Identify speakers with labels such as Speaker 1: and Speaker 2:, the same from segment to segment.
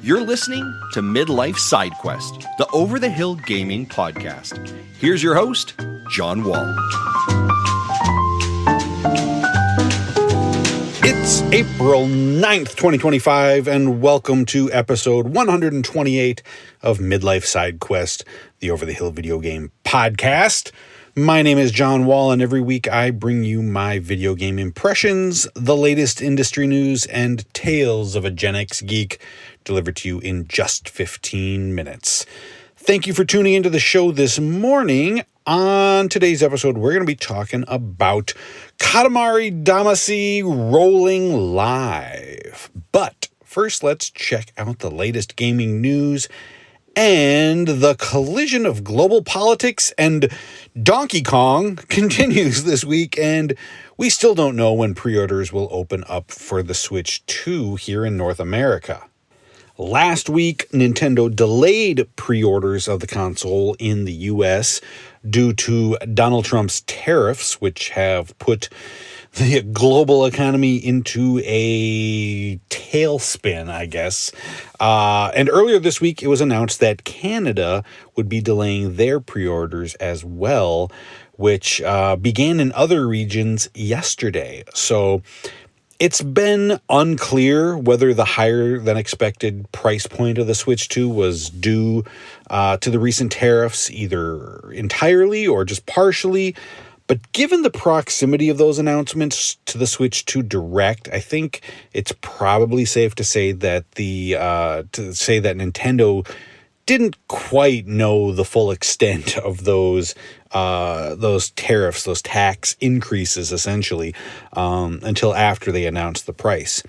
Speaker 1: You're listening to Midlife Side Quest, the Over the Hill Gaming Podcast. Here's your host, John Wall.
Speaker 2: It's April 9th, 2025, and welcome to episode 128 of Midlife Side Quest, the Over the Hill video game podcast. My name is John Wall, and every week I bring you my video game impressions, the latest industry news, and tales of a Gen X geek delivered to you in just 15 minutes. Thank you for tuning into the show this morning. On today's episode, we're going to be talking about Katamari Damacy rolling live. But first, let's check out the latest gaming news and the collision of global politics and Donkey Kong continues this week, and we still don't know when pre-orders will open up for the Switch 2 here in North America. Last week, Nintendo delayed pre-orders of the console in the US due to Donald Trump's tariffs, which have put the global economy into a tailspin, I guess. And earlier this week, it was announced that Canada would be delaying their pre-orders as well, which began in other regions yesterday. So it's been unclear whether the higher than expected price point of the Switch 2 was due to the recent tariffs, either entirely or just partially. But given the proximity of those announcements to the Switch 2 Direct, I think it's probably safe to say that Nintendo didn't quite know the full extent of those tariffs, those tax increases, essentially, until after they announced the price.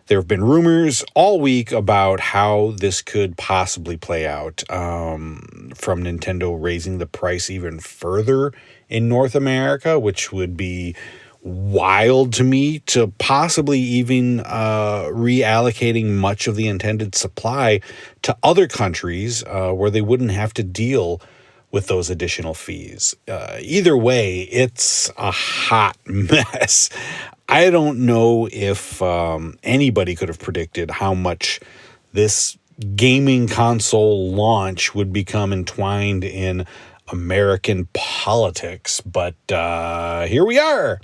Speaker 2: There have been rumors all week about how this could possibly play out, from Nintendo raising the price even further in North America, which would be wild to me, to possibly even reallocating much of the intended supply to other countries where they wouldn't have to deal with those additional fees. Either way, it's a hot mess. I don't know if anybody could have predicted how much this gaming console launch would become entwined in American politics, but here we are.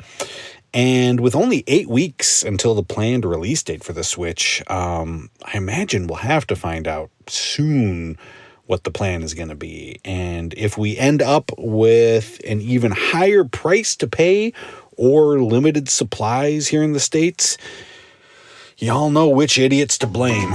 Speaker 2: And with only 8 weeks until the planned release date for the Switch, I imagine we'll have to find out soon what the plan is going to be. And if we end up with an even higher price to pay or limited supplies here in the States, y'all know which idiot's to blame.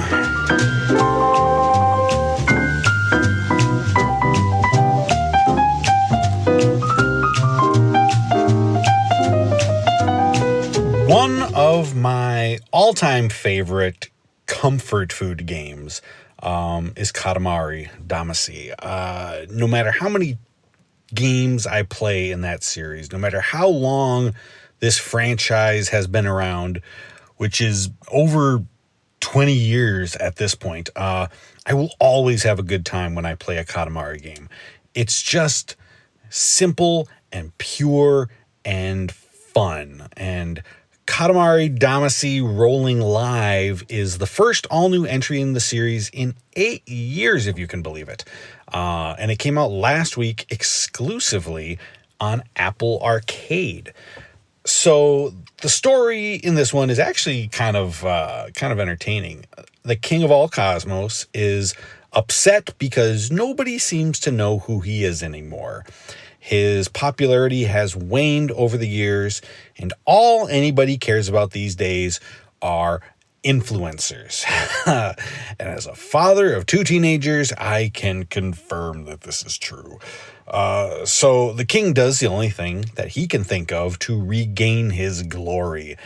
Speaker 2: One of my all-time favorite comfort food games is Katamari Damacy. No matter how many games I play in that series, no matter how long this franchise has been around, which is over 20 years at this point, I will always have a good time when I play a Katamari game. It's just simple and pure and fun. And Katamari Damacy Rolling Live is the first all-new entry in the series in 8 years, if you can believe it. And it came out last week exclusively on Apple Arcade. So the story in this one is actually kind of entertaining. The king of all cosmos is upset because nobody seems to know who he is anymore. His popularity has waned over the years, and all anybody cares about these days are influencers. And as a father of 2 teenagers, I can confirm that this is true. So the king does the only thing that he can think of to regain his glory,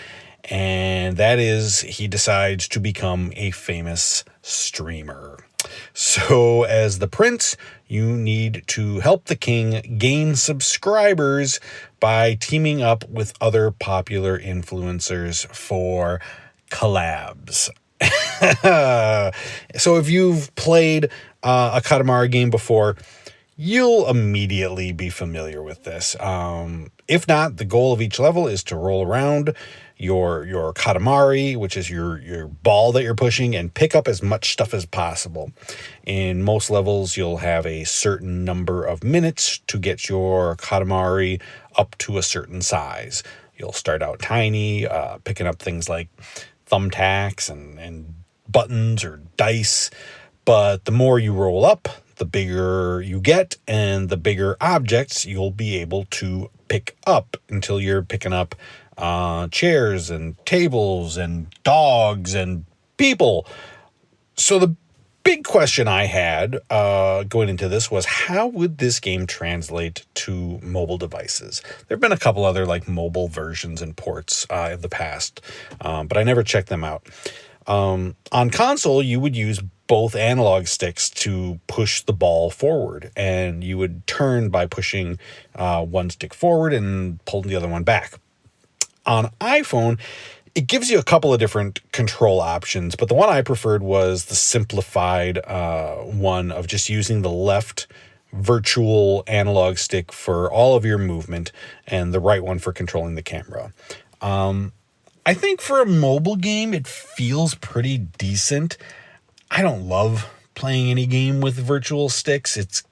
Speaker 2: and that is he decides to become a famous streamer. So as the prince, you need to help the king gain subscribers by teaming up with other popular influencers for collabs. So if you've played a Katamari game before, you'll immediately be familiar with this. If not, the goal of each level is to roll around your Katamari, which is your ball that you're pushing, and pick up as much stuff as possible. In most levels, you'll have a certain number of minutes to get your Katamari up to a certain size. You'll start out tiny, picking up things like thumbtacks and buttons or dice, but the more you roll up, the bigger you get, and the bigger objects you'll be able to pick up until you're picking up chairs and tables and dogs and people. So the big question I had going into this was, how would this game translate to mobile devices? There have been a couple other like mobile versions and ports in the past, but I never checked them out. On console, you would use both analog sticks to push the ball forward, and you would turn by pushing one stick forward and pulling the other one back. On iPhone, it gives you a couple of different control options, but the one I preferred was the simplified one of just using the left virtual analog stick for all of your movement and the right one for controlling the camera. I think for a mobile game, it feels pretty decent. I don't love playing any game with virtual sticks. It's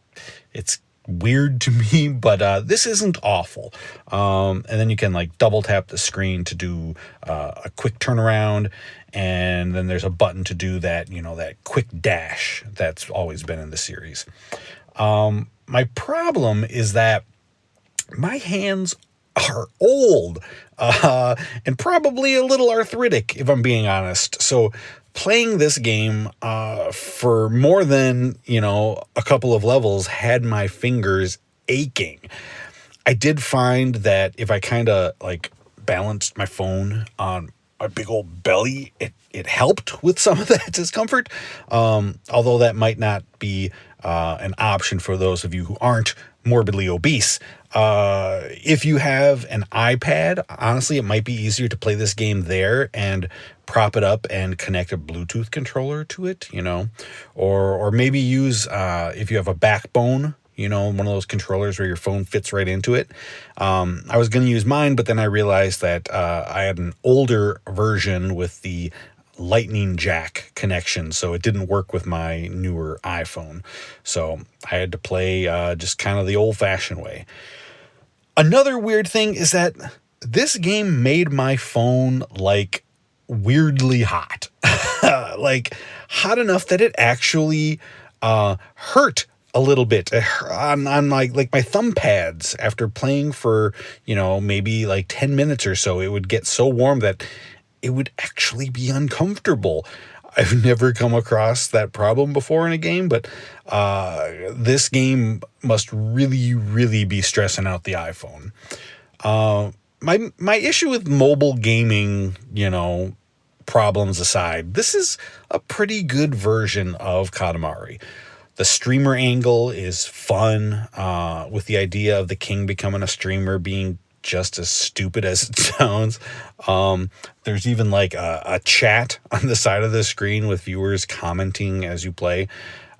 Speaker 2: weird to me, but this isn't awful. And then you can like double tap the screen to do a quick turnaround, and then there's a button to do that, that quick dash that's always been in the series. My problem is that my hands are old and probably a little arthritic, if I'm being honest. So playing this game for more than, a couple of levels had my fingers aching. I did find that if I kind of like balanced my phone on my big old belly, it helped with some of that discomfort. Although that might not be an option for those of you who aren't morbidly obese. If you have an iPad, honestly, it might be easier to play this game there and prop it up and connect a Bluetooth controller to it, or maybe use, if you have a backbone, one of those controllers where your phone fits right into it. I was going to use mine, but then I realized that I had an older version with the lightning jack connection, so it didn't work with my newer iPhone. So I had to play just kind of the old-fashioned way. Another weird thing is that this game made my phone like weirdly hot. Like hot enough that it actually hurt a little bit on like my thumb pads. After playing for, maybe like 10 minutes or so, it would get so warm that it would actually be uncomfortable. I've never come across that problem before in a game, but this game must really, really be stressing out the iPhone. My issue with mobile gaming, problems aside, this is a pretty good version of Katamari. The streamer angle is fun, with the idea of the king becoming a streamer being just as stupid as it sounds. There's even like a chat on the side of the screen with viewers commenting as you play.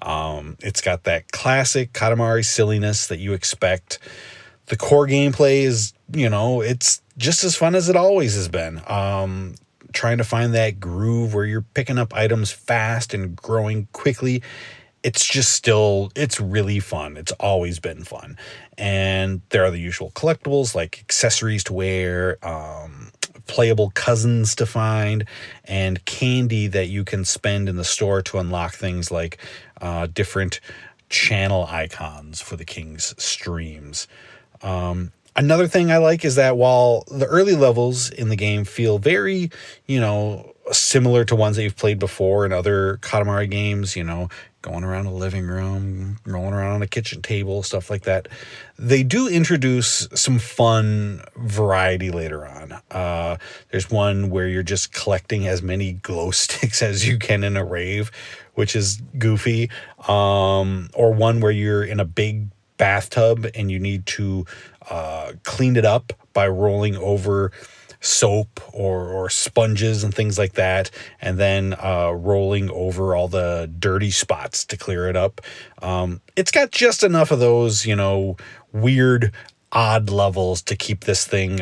Speaker 2: It's got that classic Katamari silliness that you expect. The core gameplay is, it's just as fun as it always has been. Trying to find that groove where you're picking up items fast and growing quickly. It's really fun. It's always been fun. And there are the usual collectibles like accessories to wear, playable cousins to find, and candy that you can spend in the store to unlock things like different channel icons for the king's streams. Another thing I like is that while the early levels in the game feel very, similar to ones that you've played before in other Katamari games, going around a living room, rolling around on a kitchen table, stuff like that, they do introduce some fun variety later on. There's one where you're just collecting as many glow sticks as you can in a rave, which is goofy. Or one where you're in a big bathtub and you need to clean it up by rolling over soap or sponges and things like that, and then rolling over all the dirty spots to clear it up. It's got just enough of those, weird, odd levels to keep this thing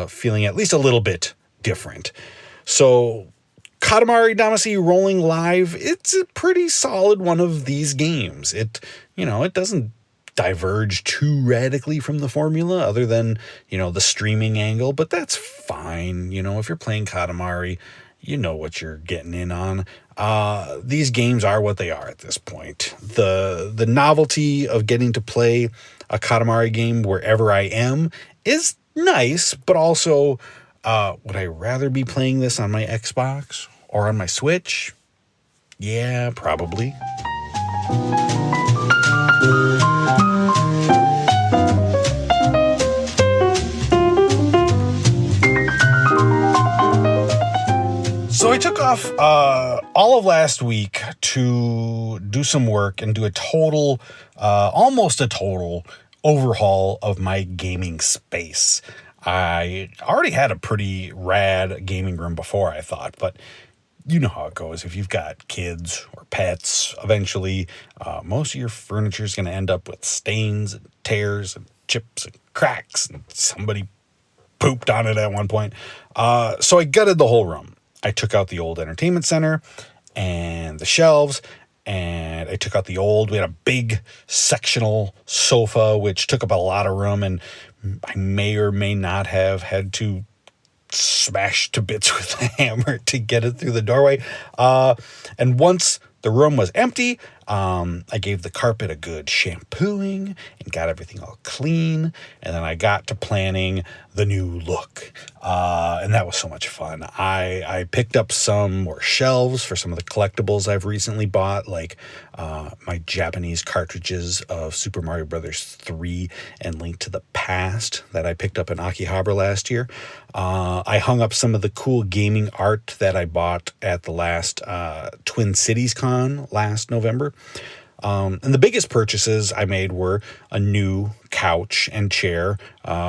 Speaker 2: feeling at least a little bit different. So Katamari Damacy Rolling Live, it's a pretty solid one of these games. It doesn't diverge too radically from the formula other than, the streaming angle, but that's fine. If you're playing Katamari, you know what you're getting in on. These games are what they are at this point. The novelty of getting to play a Katamari game wherever I am is nice, but also, would I rather be playing this on my Xbox or on my Switch? Yeah, probably. So I took off all of last week to do some work and do almost a total overhaul of my gaming space. I already had a pretty rad gaming room before, I thought, but you know how it goes. If you've got kids or pets, eventually most of your furniture is going to end up with stains and tears and chips and cracks, and somebody pooped on it at one point. So I gutted the whole room. I took out the old entertainment center and the shelves, and I took out we had a big sectional sofa, which took up a lot of room, and I may or may not have had to smash to bits with a hammer to get it through the doorway. And once the room was empty, I gave the carpet a good shampooing and got everything all clean. And then I got to planning the new look. And that was so much fun. I picked up some more shelves for some of the collectibles I've recently bought, like my Japanese cartridges of Super Mario Bros. 3 and Link to the Past that I picked up in Akihabara last year. I hung up some of the cool gaming art that I bought at the last Twin Cities Con last November. And the biggest purchases I made were a new couch and chair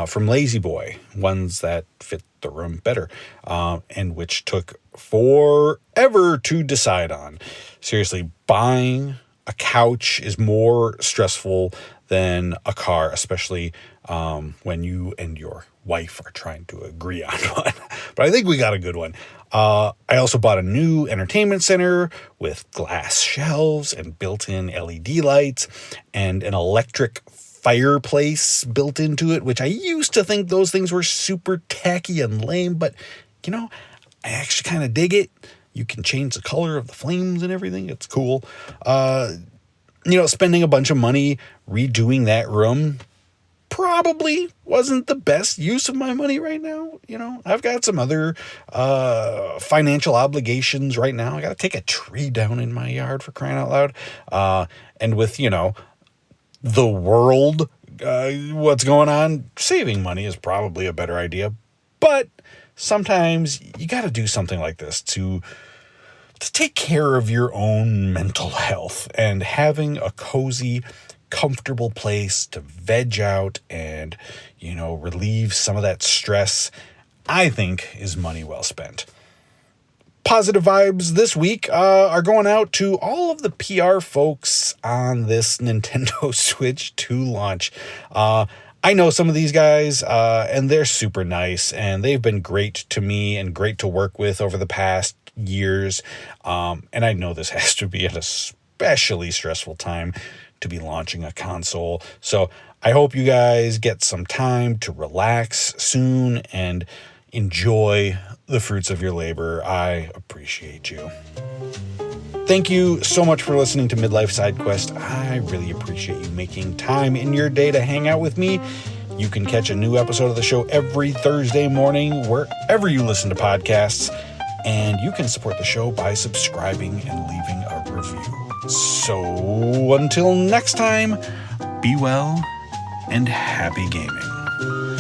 Speaker 2: from Lazy Boy, ones that fit the room better, and which took forever to decide on. Seriously, buying a couch is more stressful than a car, especially when you and your wife are trying to agree on one. But I think we got a good one. I also bought a new entertainment center with glass shelves and built-in LED lights and an electric fireplace built into it, which I used to think those things were super tacky and lame, but I actually kind of dig it. You can change the color of the flames and everything. It's cool. Spending a bunch of money redoing that room probably wasn't the best use of my money right now. I've got some other financial obligations right now. I got to take a tree down in my yard, for crying out loud. And with, the world, what's going on, saving money is probably a better idea. But sometimes you got to do something like this to take care of your own mental health, and having a cozy, comfortable place to veg out and, relieve some of that stress, I think is money well spent. Positive vibes this week are going out to all of the PR folks on this Nintendo Switch 2 launch. I know some of these guys, and they're super nice, and they've been great to me and great to work with over the past years. And I know this has to be an especially stressful time to be launching a console. So I hope you guys get some time to relax soon and enjoy the fruits of your labor. I appreciate you. Thank you so much for listening to Midlife Side Quest. I really appreciate you making time in your day to hang out with me. You can catch a new episode of the show every Thursday morning, wherever you listen to podcasts. And you can support the show by subscribing and leaving a review. So until next time, be well and happy gaming.